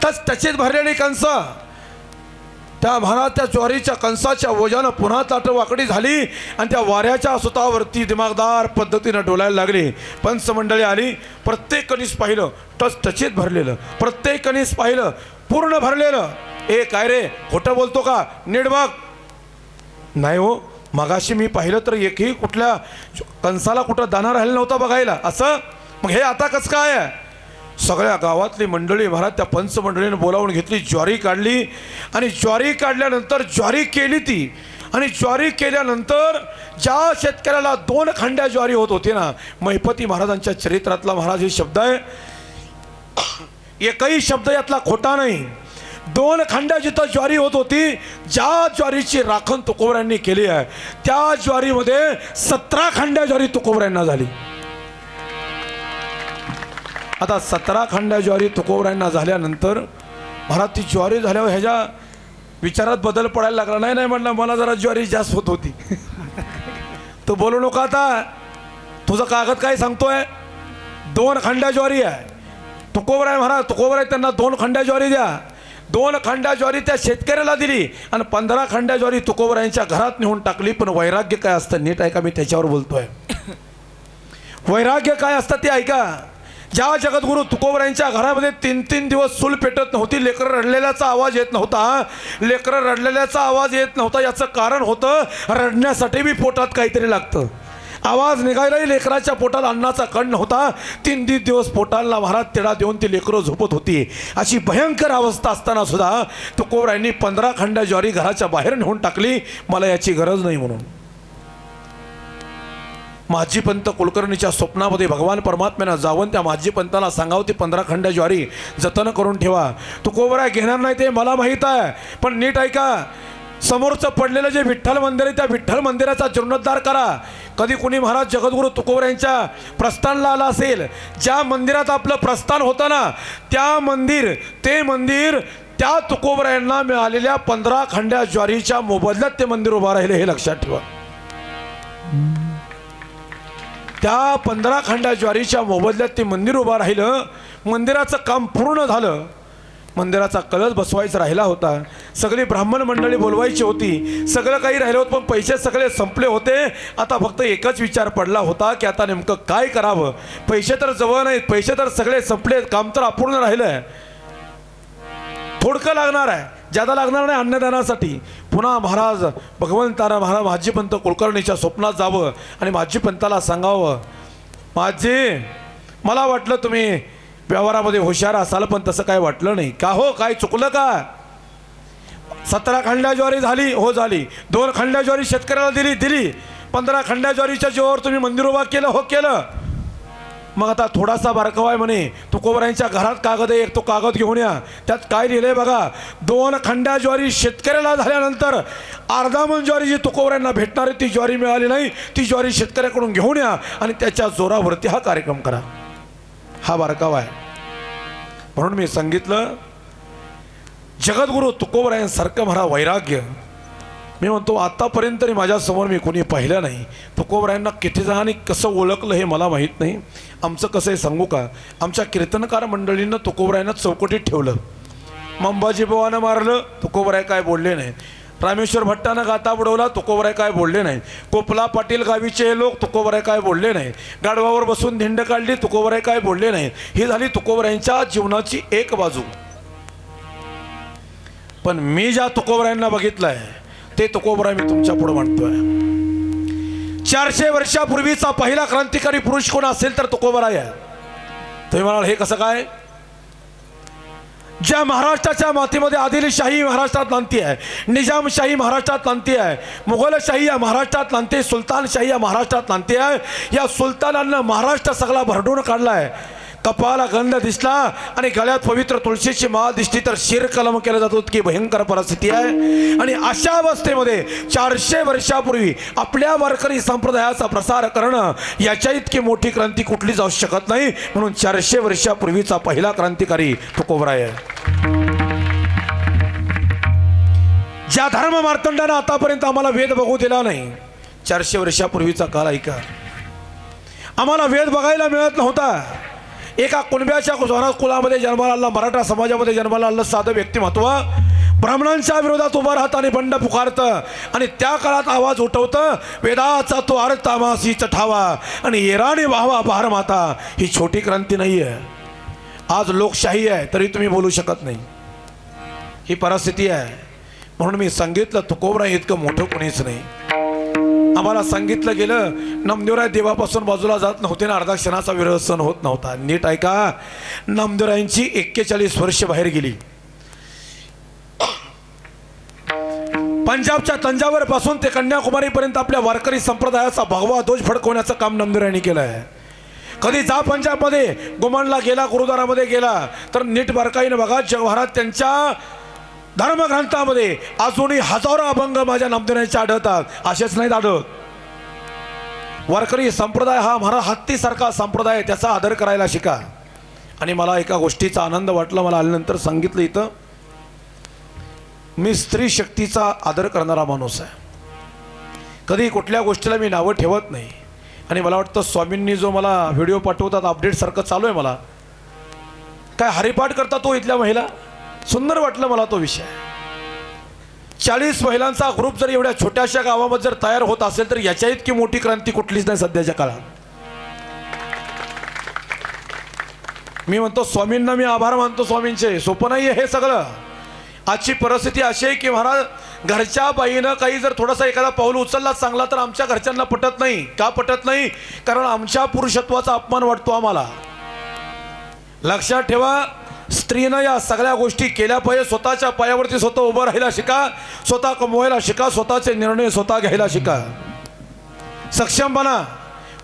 तशीच भरलेली कंस, त्या महाराज त्या ज्वारीच्या कंसाच्या ओझ्यानं पुन्हा ताट वाकडी झाली आणि त्या वाऱ्याच्या सुतावरती दिमागदार पद्धतीनं डोलायला लागली. पंचमंडळी आली, प्रत्येक कणीस पाहिलं, टचटचीत भरलेलं, प्रत्येक कणीस पाहिलं पूर्ण भरलेलं. ए काय रे, खोटं बोलतो का, नीट बघ. नाही हो, मगाशी मी पाहिलं तर एकही कुठल्या कंसाला कुठं दाना राहिला नव्हता बघायला. असं मग हे आता कसं काय आहे. सगळ्या गावातली मंडळी महाराज त्या पंचमंडळीनं बोलावून घेतली, ज्वारी काढली. आणि ज्वारी काढल्यानंतर ज्वारी केली ती, आणि ज्वारी केल्यानंतर ज्या शेतकऱ्याला 2 खंड्या ज्वारी होत होती ना, महिपती महाराजांच्या चरित्रातला महाराज हे शब्द आहे, एकही शब्द यातला खोटा नाही. 2 खंड्या जिथं ज्वारी होत होती, ज्या ज्वारीची राखण तुकोबरायांनी केली आहे त्या ज्वारीमध्ये 17 खंड्या ज्वारी तुकोबरायांना झाली. आता 17 खंड्या ज्वारी तुकोबरायांना झाल्यानंतर महाराज ती ज्वारी झाल्यावर ह्याच्या विचारात बदल पडायला लागला. नाही म्हटलं, मला जरा ज्वारी जास्त होत होती. तो बोलू नका आता, तुझा कागद काय सांगतोय? 2 खंड्या ज्वारी आहे. तुकोबराय महाराज, तुकोबराय त्यांना 2 खंड्या ज्वारी द्या. 2 खंड्या ज्वारी त्या शेतकऱ्याला दिली आणि 15 खंड्या ज्वारी तुकोबरायांच्या घरात नेऊन टाकली. पण वैराग्य काय असतं नीट ऐका, मी त्याच्यावर बोलतोय. वैराग्य काय असतं ते ऐका. ज्या जगद्गुरु तुकोबरायांच्या घरामध्ये 3-3 दिवस चूल पेटत नव्हती, लेकरं रडलेल्याचा आवाज येत नव्हता. लेकरं रडलेल्याचा आवाज येत नव्हता याचं कारण होतं, रडण्यासाठी बी पोटात काहीतरी लागतं. आवाज निघायलाही लेकराच्या पोटात अन्नाचा कण नव्हता. 3 दिवस पोटाला महाराज तिडा देऊन ती लेकरं झोपत होती. अशी भयंकर अवस्था असताना सुद्धा तुकोबरायांनी 15 खंड्या ज्वारी घराच्या बाहेर नेऊन टाकली, मला याची गरज नाही म्हणून. माजीपंत कुलकर्णीच्या स्वप्नामध्ये भगवान परमात्म्यानं जाऊन त्या माजीपंताला सांगावं ती 15 खंड्या ज्वारी जतन करून ठेवा. तुकोबराय घेणार नाही ते मला माहीत आहे, पण नीट ऐका. समोरचं पडलेलं जे विठ्ठल मंदिर आहे त्या विठ्ठल मंदिराचा जीर्णोद्धार करा. कधी कोणी महाराज जगद्गुरु तुकोबरायांच्या प्रस्थानला आला असेल, ज्या मंदिरात आपलं प्रस्थान होतं ना ते मंदिर त्या तुकोबरायांना मिळालेल्या 15 खंड्या ज्वारीच्या मोबदल्यात ते मंदिर उभं राहिले, हे लक्षात ठेवा. त्या 15 खंड्या ज्वारीच्या मोबदल्यात ते मंदिर उभं राहिलं. मंदिराचं काम पूर्ण झालं. मंदिराचा कळस बसवायचा राहिला होता. सगळी ब्राह्मण मंडळी बोलवायची होती. सगळं काही राहिलं होतं, पण पैसे सगळे संपले होते. आता फक्त एकच विचार पडला होता की आता नेमकं काय करावं. पैसे तर जवळ नाहीत, पैसे तर सगळे संपले, काम तर अपूर्ण राहिलं आहे. थोडकं लागणार आहे, ज्यादा लागणार नाही अन्नदानासाठी. पुन्हा महाराज भगवंतानं महाराज माजीपंत कुलकर्णीच्या स्वप्नात जावं आणि माजीपंताला सांगावं, माझी मला वाटलं तुम्ही व्यवहारामध्ये हुशार असाल, पण तसं काय वाटलं नाही. का हो, काय चुकलं का? 17 खंड्या ज्वारी झाली, हो झाली. 2 खंड्या ज्वारी शेतकऱ्याला दिली. 15 खंड्या ज्वारीच्या जीवावर तुम्ही मंदिर उभा केलं, हो केलं. मग आता थोडासा बारकावा आहे म्हणे, तुकोबरायांच्या घरात कागद आहे, तो कागद घेऊन या. त्यात काय लिहिलंय बघा. 2 खंड्या ज्वारी शेतकऱ्याला झाल्यानंतर अर्धा मन ज्वारी जी तुकोबरायांना भेटणार आहे ती ज्वारी मिळाली नाही, ती ज्वारी शेतकऱ्याकडून घेऊन या आणि त्याच्या जोरावरती हा कार्यक्रम करा. हा बारकावा आहे. म्हणून मी सांगितलं, जगद्गुरु तुकोबरायांसारखं मला वैराग्य मी म्हणतो आतापर्यंत तरी माझ्यासमोर मी कोणी पाहिलं नाही. तुकोबरायांना किती जणांनी कसं ओळखलं हे मला माहीत नाही. आमचं कसं आहे सांगू का, आमच्या कीर्तनकार मंडळींना तुकोबरायांना चौकटीत ठेवलं. मंबाजी बुवानं मारलं, तुकोबराय काय बोलले नाही. रामेश्वर भट्टानं गाता बुडवला, तुकोबराय काय बोलले नाही. कोपला पाटील गावीचे लोक, तुकोबराय काय बोलले नाही. गाढवावर बसून धिंड काढली, तुकोबराय काय बोलले नाही. ही झाली तुकोबरायांच्या जीवनाची एक बाजू. पण मी ज्या तुकोबरायांना बघितलंय ते तुकोबराय मी तुमच्या पुढे मांडतोय. 400 वर्षापूर्वीचा पहिला क्रांतिकारी पुरुष कोण असेल तर तुकोबराय आहे. तुम्ही म्हणाल हे कसं काय? ज्या महाराष्ट्राच्या मातीमध्ये आदिलशाही महाराष्ट्रात नांदती आहे, निजामशाही महाराष्ट्रात नांदती आहे, मुघलशाही या महाराष्ट्रात नांदते, सुलतानशाही या महाराष्ट्रात नांदते आहे. या सुलतानांना महाराष्ट्र सगळा भरडून काढला आहे. कपाला गंध दिसला आणि गळ्यात पवित्र तुळशीची माळ दिसली तर शिर कलम केला जातो, की भयंकर परिस्थिती आहे. आणि अशा अवस्थेमध्ये 400 वर्षापूर्वी आपल्या वारकरी संप्रदायाचा प्रसार करणं याच्या इतकी मोठी क्रांती कुठली जाऊ शकत नाही. म्हणून 400 वर्षापूर्वीचा पहिला क्रांतिकारी तुकोबराय आहे. ज्या धर्म मार्तंडानं आतापर्यंत आम्हाला वेद बघू दिला नाही, 400 वर्षापूर्वीचा काळ ऐका. आम्हाला वेद बघायला मिळत नव्हता. एका कुणब्याच्या कुलामध्ये जन्माला आलं, मराठा समाजामध्ये जन्माला आलं साधं व्यक्तिमत्व ब्राह्मणांच्या विरोधात उभं राहतं आणि बंड पुकारतं आणि त्या काळात आवाज उठवतं, वेदाचा तो अर्थ आमासी चठावा आणि येराने वाहवा बहार माता. ही छोटी क्रांती नाही आहे. आज लोकशाही आहे तरी तुम्ही बोलू शकत नाही, ही परिस्थिती आहे. म्हणून मी सांगितलं तुकोबराय इतकं मोठं कोणीच नाही. आम्हाला सांगितलं गेलं नामदेवराय देवापासून बाजूला जात नव्हते ना, अर्धा क्षणाचा विरह सहन होत नव्हता. नीट ऐका, नामदेवरायांची 41 वर्ष बाहेर गेली. पंजाबच्या तंजावर पासून ते कन्याकुमारीपर्यंत आपल्या वारकरी संप्रदायाचा भगवा ध्वज फडकवण्याचं काम नामदेवरायांनी केलं आहे. कधी जा पंजाबमध्ये गुमानला गेला, गुरुद्वारामध्ये गेला तर नीट बारकाईनं बघा, जगभरात त्यांच्या धर्मग्रंथामध्ये अजूनही हजारो अभंग माझ्या नामदेवांचे आढळतात, असेच नाहीत आढळत. वारकरी संप्रदाय हा महाराज हत्तीसारखा संप्रदाय आहे, त्याचा आदर करायला शिका. आणि मला एका गोष्टीचा आनंद वाटला, मला आल्यानंतर सांगितलं, इथं मी स्त्री शक्तीचा आदर करणारा माणूस आहे. कधी कुठल्या गोष्टीला मी नावं ठेवत नाही. आणि मला वाटतं स्वामींनी जो मला व्हिडिओ पाठवतात अपडेटसारखं चालू आहे, मला काय हरिपाठ करता तो इथल्या महिला, सुंदर वाटलं मला तो विषय. 40 महिलांचा ग्रुप जर एवढ्या छोट्याशा गावामध्ये जर तयार होत असेल तर याच्या इतकी मोठी क्रांती कुठलीच नाही सध्याच्या काळात. मी म्हणतो स्वामींना मी आभार मानतो स्वामींचे. सोपं नाही हे सगळं. आजची परिस्थिती अशी आहे की महाराज घरच्या बाईनं काही जर थोडासा एखादा पाऊल उचलला चांगला तर आमच्या घरच्यांना पटत नाही. का पटत नाही? कारण आमच्या पुरुषत्वाचा अपमान वाटतो आम्हाला. लक्षात ठेवा, स्त्रीनं या सगळ्या गोष्टी केल्या पाहिजे. स्वतःच्या पायावरती स्वतः उभं राहायला शिका, स्वतः कमवायला शिका, स्वतःचे निर्णय स्वतः घ्यायला शिका. सक्षम बना.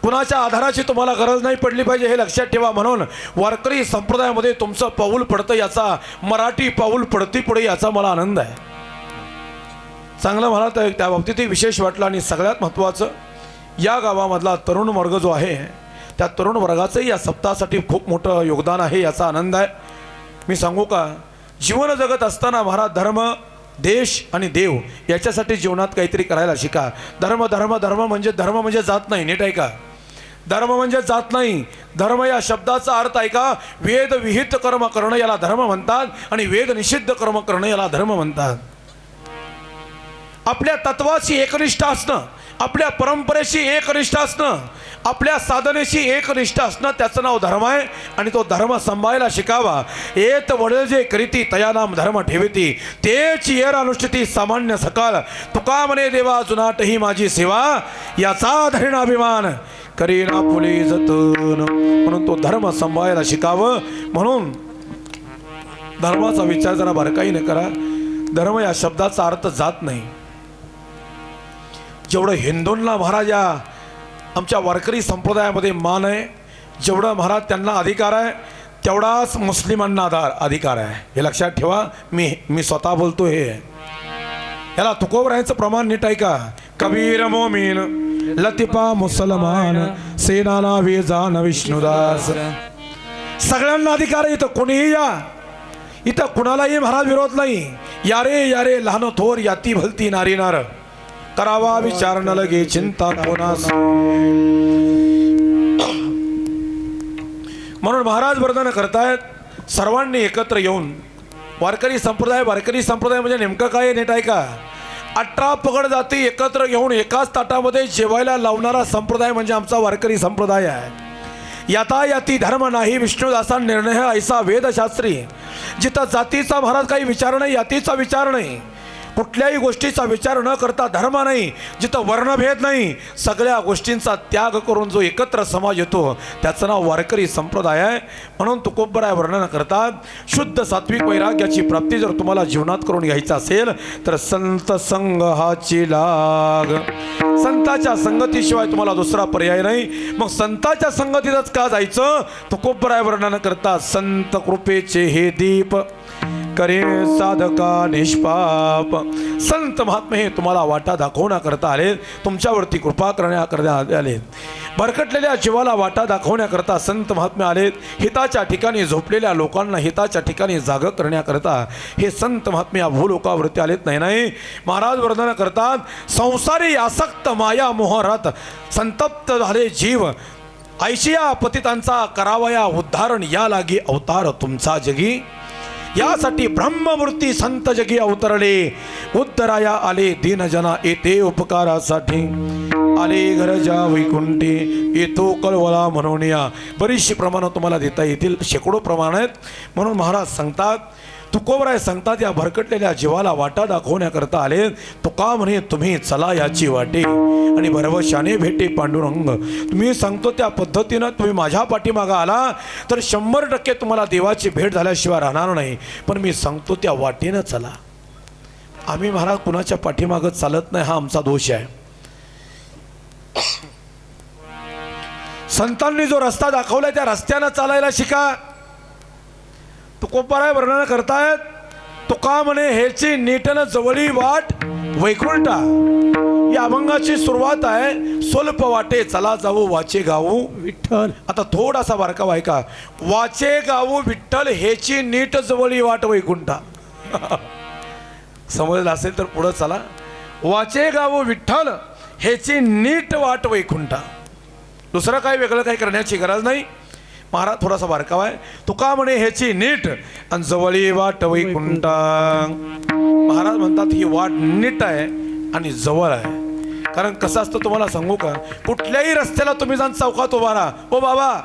कुणाच्या आधाराची तुम्हाला गरज नाही पडली पाहिजे हे लक्षात ठेवा. म्हणून वारकरी संप्रदायामध्ये तुमचं पाऊल पडतं याचा, मराठी पाऊल पडती पुढे याचा मला आनंद आहे. चांगलं मला तर त्या बाबतीतही विशेष वाटलं. आणि सगळ्यात महत्त्वाचं, या गावामधला तरुण वर्ग जो आहे त्या तरुण वर्गाचंही या सप्ताहासाठी खूप मोठं योगदान आहे, याचा आनंद आहे. मी सांगू का, जीवन जगत असताना महाराज धर्म, देश आणि देव याच्यासाठी जीवनात काहीतरी करायला शिका. धर्म धर्म धर्म म्हणजे जात नाही. नीट आहे का? धर्म म्हणजे जात नाही. धर्म या शब्दाचा अर्थ आहे का, वेद विहित कर्म करणं याला धर्म म्हणतात आणि वेद निषिद्ध कर्म करणं याला धर्म म्हणतात. आपल्या तत्वाची एकनिष्ठ असणं, आपल्या परंपरेशी एकनिष्ठ असणं, आपल्या साधनेशी एकनिष्ठ असणं त्याचं नाव धर्म आहे. आणि तो धर्म सांभाळायला शिकावा. येत वडील जे करीती तया नाम धर्म ठेविती, तेच येर अनुष्ठिती सामान्य सकाळ. तुका म्हणे देवा जुनाटही माझी सेवा, याचा धरीण अभिमान करीना फुले जतन. म्हणून तो धर्म सांभाळायला शिकावं. म्हणून धर्माचा विचार जरा बारकाईने करा. धर्म या शब्दाचा अर्थ जात नाही. जेवढं हिंदूंना महाराज या आमच्या वारकरी संप्रदायामध्ये मान आहे, जेवढं महाराज त्यांना अधिकार आहे, तेवढाच मुस्लिमांना अधिकार आहे. हे लक्षात ठेवा. मी स्वतः बोलतो हे. याला तुकोबरायचं प्रमाण नीट आहे का? कबीर मोमीन, लतिफा मुसलमान, सेनाना वेजान विष्णुदास. सगळ्यांना अधिकार आहे. इथं कोणीही या, इथं कुणालाही महाराज विरोध नाही. यारे यारे लहान थोर याती भलती नारी नार, करावा विचार न लगे चिंता कोणास. म्हणून महाराज वर्णन करतायत सर्वांनी एकत्र येऊन. वारकरी संप्रदाय म्हणजे नेमकं काय नीट आहे का? 18 पगड जाती एकत्र घेऊन एकाच ताटामध्ये जेवायला लावणारा संप्रदाय म्हणजे आमचा वारकरी संप्रदाय आहे. याता याती धर्म नाही विष्णुदासा निर्णय ऐसा वेदशास्त्री. जिथं जातीचा महाराज काही विचार नाही, यातीचा विचार नाही, कुठल्याही गोष्टीचा विचार न करता धर्म नाही, जिथं वर्णभेद नाही, सगळ्या गोष्टींचा त्याग करून जो एकत्र समाज येतो त्याचं नाव वारकरी संप्रदाय आहे. म्हणून तुकोबराय वर्णन करतात, शुद्ध सात्विक वैराग्याची प्राप्ती जर तुम्हाला जीवनात करून घ्यायचं असेल तर संत संग हाची लाग. संताच्या संगतीशिवाय तुम्हाला दुसरा पर्याय नाही. मग संताच्या संगतीतच का जायचं? तुकोबराय वर्णन करतात, संत कृपेचे हे दीप करे साधका निष्पाप. संत महात्मे हे तुम्हाला वाटा दाखवण्याकरता आले, तुमच्यावरती कृपा करण्याकरता आले. भरकटलेल्या जीवाला वाटा दाखवण्याकरता संत महात्मे आलेत. हिताच्या ठिकाणी झोपलेल्या लोकांना हिताच्या ठिकाणी जाग करण्याकरता हे संत महात्मे या भूलोकावरती आलेत. नाही महाराज वर्णन करतात, संसारी आसक्त माया मोहरात संतप्त झाले जीव, ऐशिया पतितांचा करावया उद्धारण, या लागी अवतार तुमचा जगी. यासाठी ब्रह्ममूर्ती संत जगी अवतरले, उद्धराया आले दीनजना येते उपकारासाठी. आले गरजा वैकुंठी येतो कळवळा म्हणून. या बरीचशी प्रमाणं तुम्हाला देता येतील, शेकडो प्रमाण आहेत. म्हणून महाराज सांगतात, तुकोबराय सांगतात, या भरकटलेल्या जीवाला वाटा दाखवण्याकरता आले. तुका म्हणे तुम्ही चला याची वाटे, आणि भरवशाने भेटे पांडुरंग. तुम्ही सांगतो त्या पद्धतीनं तुम्ही माझ्या पाठीमागं आला तर 100% तुम्हाला देवाची भेट झाल्याशिवाय राहणार नाही. पण मी सांगतो त्या वाटेनं चला. आम्ही महाराज कुणाच्या पाठीमागं चालत नाही, हा आमचा दोष आहे. संतांनी जो रस्ता दाखवलाय त्या रस्त्यानं चालायला शिका. तुकोबराय वर्णन करतायत, तुका म्हणे हेची नीटन जवळी वाट वैकुंठा. या अभंगाची सुरुवात आहे स्वल्प वाटे चला जाऊ वाचे गाऊ विठ्ठल. आता थोडासा बारकावा ऐका. वाचे गाऊ विठ्ठल हेची नीट जवळी वाट वैकुंठा. समजलं असेल तर पुढं चला. वाचे गाऊ विठ्ठल हेची नीट वाट वैकुंठा. दुसरं काही वेगळं काही करण्याची गरज नाही. महाराज थोडासा बारकावा आहे. तुका म्हणे ह्याची नीट आणि जवळी वाट वैकुंठा. महाराज म्हणतात ही वाट नीट आहे आणि जवळ आहे. कारण कसं असतं तुम्हाला सांगू का, कुठल्याही रस्त्याला तुम्ही जाऊन चौकात उभा राहा, ओ बाबा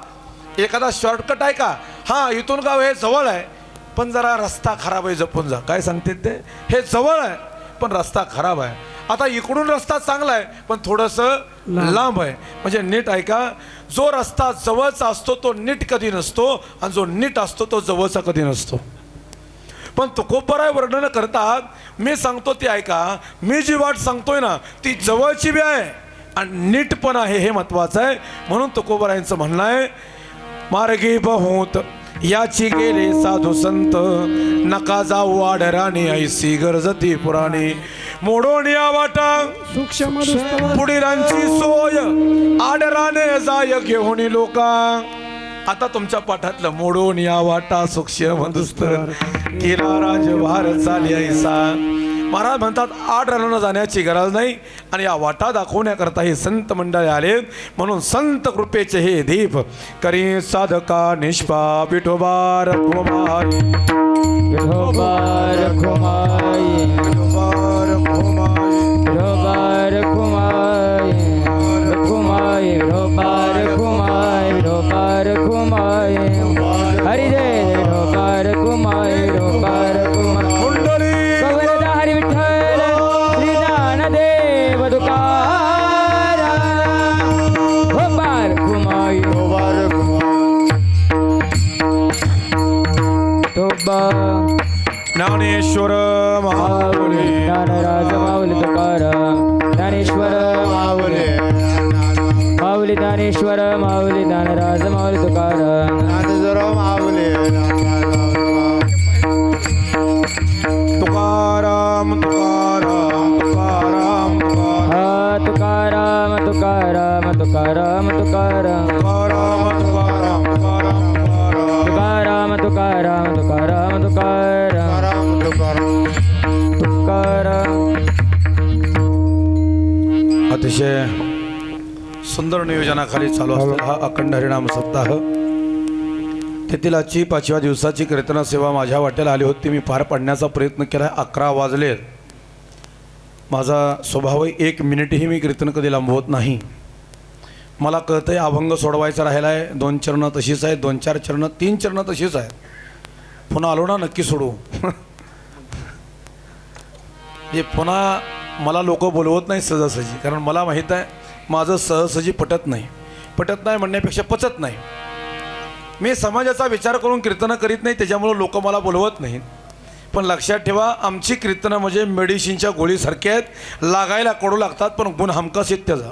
एखादा शॉर्टकट आहे का, हां इथून गाव हे जवळ आहे पण जरा रस्ता खराब आहे जपून जा. काय सांगते ते, हे जवळ आहे पण रस्ता खराब आहे. आता इकडून रस्ता चांगला आहे पण थोडंसं लांब आहे. म्हणजे नीट ऐका, जो रस्ता जवळचा असतो तो नीट कधी नसतो आणि जो नीट असतो तो जवळचा कधी नसतो. पण तुकोबराय वर्णन करतात, मी सांगतो ते ऐका, मी जी वाट सांगतोय ना ती जवळची बी आहे आणि नीट पण आहे, हे महत्वाचं आहे. म्हणून तुकोबरायांचं म्हणणं आहे, मार्गी बहुत याची गेले साधू संत, नका जाऊ आडराणी ऐसी गरजती पुराणी. मोडून या वाटा सूक्ष्म पुढीलांची सोय, आडराने जाय घेऊन लोका. आता तुमच्या पाठातलं मोडून या वाटा सूक्ष्म दुस्तर, केला राजभार चाली ऐसा. महाराज म्हणतात आडरानं जाण्याची गरज नाही आणि या वाटा दाखवण्याकरता हे संत मंडळी आले. म्हणून संत कृपेचे हे दीप करी साधका निष्पा विठोबा रघुमाई. विठोबा रघुमाई, विठोबा रघुमाई, विठोबा रघुमाई, रघुमाई, विठोबा रघुमाई, विठोबा रघुमाई. हरी जय विठोबा रघुमाई, विठोबा रघुमाई. कुंडली गौरधारी विठ्ठल श्री ज्ञानदेव तुकाराम. विठोबा रघुमाई, विठोबा ज्ञानेश्वर माऊली, ज्ञानराज माऊली तुकाराम. ज्ञानेश्वर माऊली, माऊली ज्ञानेश्वर माऊली, ज्ञानराज माऊली तुकाराम. तुकाराम तुकाराम तुकाराम हा तुकाराम तुकाराम तुकाराम तुकाराम तुकाराम तुकाराम तुकाराम तुकाराम तुकाराम तुकाराम तुकाराम तुकाराम. अतिशय सुंदर नियोजनाखाली चालू असलेला हा अखंड हरिनाम सप्ताह, तेथील आजची 5व्या दिवसाची कीर्तन सेवा माझ्या वाट्याला आली होती. मी पार पाडण्याचा प्रयत्न केला. 11 वाजले. माझा स्वभाव 1 मिनिटही मी कीर्तन कधी लांबवत नाही. मला कळतं आहे अभंग सोडवायचा राहिला आहे. 2 चरणं तशीच आहेत, 2-4 चरणं, 3 चरणं तशीच आहेत. पुन्हा आलो ना नक्की सोडू. हे पुन्हा मला लोक बोलवत नाही सहजासहजी, कारण मला माहीत आहे माझं सहजसहजी पटत नाही. पटत नाही म्हणण्यापेक्षा पचत नाही. मी समाजाचा विचार करून कीर्तनं करीत नाही, त्याच्यामुळं लोक मला बोलवत नाहीत. पण लक्षात ठेवा, आमची कीर्तनं म्हणजे मेडिसिनच्या गोळीसारख्या आहेत, लागायला कडू लागतात पण गुण हमखास येत त्याचा.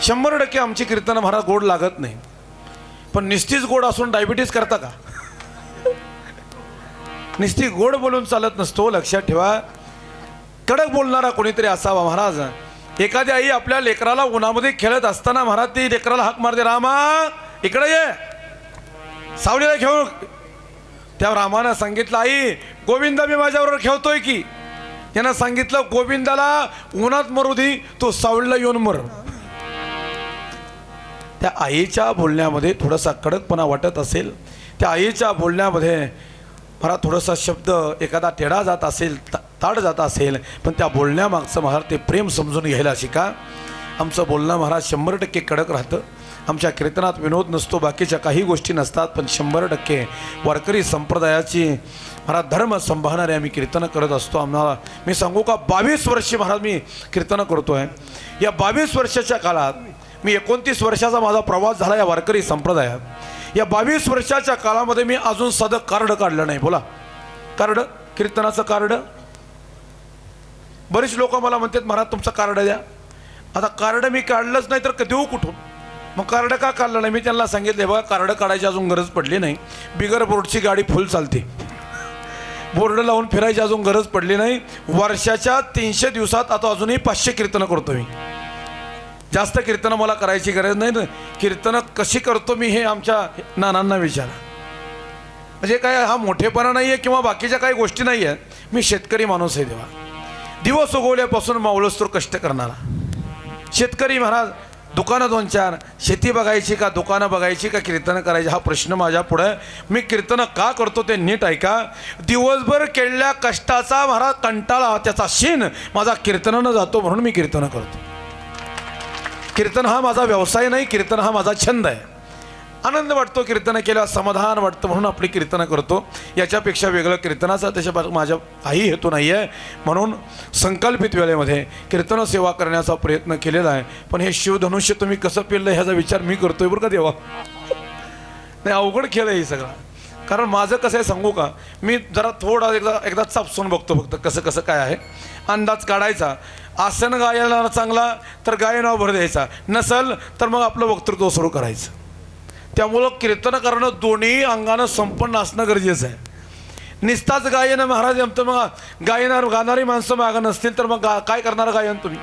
100% आमची कीर्तनं महाराज गोड लागत नाही. पण निस्तीच गोड असून डायबिटीस करता का? निस्ती गोड बोलून चालत नसतो. लक्षात ठेवा, कडक बोलणारा कोणीतरी असावा. महाराज एखादी आई आपल्या लेकराला उन्हामध्ये खेळत असताना महाराज ती लेकराला हाक मारते, रामा इकडे ये, सावलीला खेळू. त्या रामानं सांगितलं, आई गोविंदा मी माझ्याबरोबर खेळतोय की. यानं सांगितलं, गोविंदाला उन्हात मरू दे, तो सावलीला येऊन मर. त्या आईच्या बोलण्यामध्ये थोडासा कडकपणा वाटत असेल, त्या आईच्या बोलण्यामध्ये मला थोडासा शब्द एखादा टेढा जात असेल, ताड जात असेल, पण त्या बोलण्यामागचं महाराज ते प्रेम समजून घ्यायला शिका. आमचं बोलणं महाराज 100% कडक राहतं. आमच्या कीर्तनात विनोद नसतो, बाकीच्या काही गोष्टी नसतात, पण 100% वारकरी संप्रदायाची महाराज धर्म संभाळणारे आम्ही कीर्तनं करत असतो. आम्हाला मी सांगू का, 22 वर्षे महाराज मी कीर्तनं करतो आहे. या 22 वर्षाच्या काळात मी 29 वर्षाचा माझा प्रवास झाला या वारकरी संप्रदायात. या 22 वर्षाच्या काळामध्ये मी अजून साधं कार्ड काढलं नाही. बोला, कार्ड, कीर्तनाचं कार्ड. बरेच लोक मला म्हणतात, महाराज तुमचं कार्ड द्या. आता कार्ड मी काढलंच नाही तर देऊ कुठून? मग कार्ड का काढलं नाही? मी त्यांना सांगितले, बघा कार्ड काढायची अजून गरज पडली नाही, बिगर बोर्डची गाडी फुल चालते. बोर्ड लावून फिरायची अजून गरज पडली नाही. वर्षाच्या 300 दिवसात आता अजूनही 500 कीर्तनं करतो मी. जास्त कीर्तनं मला करायची गरज नाही ना. कीर्तनं कशी करतो मी हे आमच्या नानांना विचारा. म्हणजे काय हा मोठेपणा नाही आहे किंवा बाकीच्या काही गोष्टी नाही आहेत. मी शेतकरी माणूस आहे देवा. दिवस उगवल्यापासून मावळस्तोर कष्ट करणारा शेतकरी महाराज. दुकानं 2-4 शेती बघायची का दुकानं बघायची का कीर्तनं करायची हा प्रश्न माझ्या पुढे. मी कीर्तनं का करतो ते नीट ऐका. दिवसभर केलेल्या कष्टाचा महाराज कंटाळा त्याचा शीन माझा कीर्तनानं जातो म्हणून मी कीर्तनं करतो. कीर्तन हा माझा व्यवसाय नाही. कीर्तन हा माझा छंद आहे. आनंद वाटतो कीर्तनं केल्यावर समाधान वाटतं म्हणून आपली कीर्तनं करतो. याच्यापेक्षा वेगळं कीर्तनाचा त्याच्या माझ्या काही हेतू नाही आहे. म्हणून संकल्पित वेळेमध्ये कीर्तन सेवा करण्याचा प्रयत्न केलेला आहे. पण हे शिवधनुष्य तुम्ही कसं पेललं ह्याचा विचार मी करतोय बरं का देवा. नाही अवघड खेळ आहे हे सगळं. कारण माझं कसं आहे सांगू का. मी जरा थोडा एकदा चापसून बघतो फक्त कसं कसं काय आहे. अंदाज काढायचा. आसन गायला चांगला तर गायनावर भर द्यायचा. नसल तर मग आपलं वक्तृत्व सुरू करायचं. त्यामुळं कीर्तन करणं दोन्ही अंगानं संपन्न असणं गरजेचं आहे. निस्ताच गायन महाराज जमतं मग गाणारी माणसं मागं नसतील तर मग काय करणार गायन तुम्ही.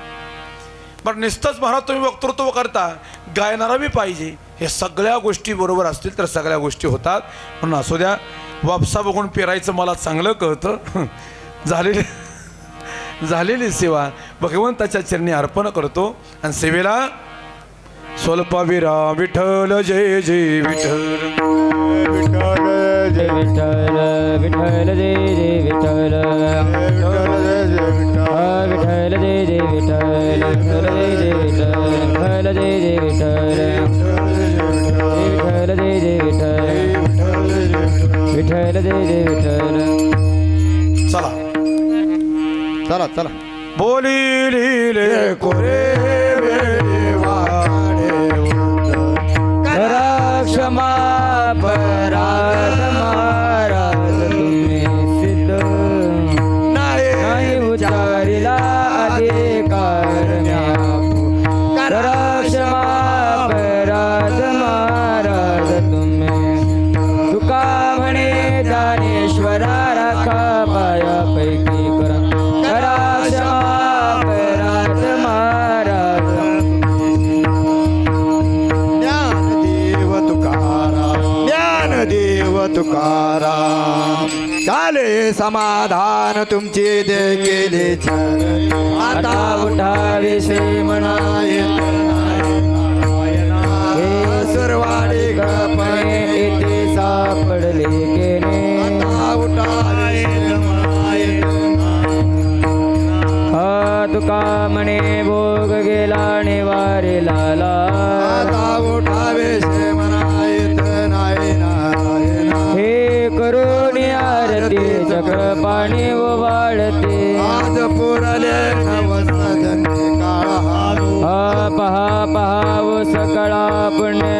बरं निस्ताच महाराज तुम्ही वक्तृत्व करता गायणारा बी पाहिजे. हे सगळ्या गोष्टी बरोबर असतील तर सगळ्या गोष्टी होतात. म्हणून असू द्या. वापसा बघून पेरायचं मला चांगलं कळतं. झालेली सेवा भगवंताच्या चरणी अर्पण करतो. आणि सेवेला स्वल्पविरा विठ्ठल जय जय विठ्ठल. विठ्ठल जय विठ्ठल विठ्ठल जय जय विठ्ठल विठ्ठल जय जय विठ्ठल विठ्ठल जय जय विठ्ठल विठ्ठल जय जय विठ्ठल विठ्ठल जय जय विठ्ठल विठ्ठल जय जय विठ्ठल. चला चला चला. बोली लिहिले कोरे करा क्षमा पराध महाराज तुम्ही सिद्ध नाही उच्चारिला अधिकार करा क्षमा पराध महाराज तुम्ही. तुका म्हणे ज्ञानेश्वरा राखा पायापैकी करा क्षमा पराध महाराज. देव तुकाराम झाले समाधान तुमचे दे केले छान. आता उठावे श्री म्हणाय हे सुरवाडी गपणे इथे सापडले केने. आता उठावे हा तुका म्हणे भोग गेला निवारे लाला. आता उठावे शे म्हणायत नाही नारायण. हे करून आरती चक्र पाणी वाळते. आज पुरले नवस काळा हा पहा पहा व सकळा पुण्य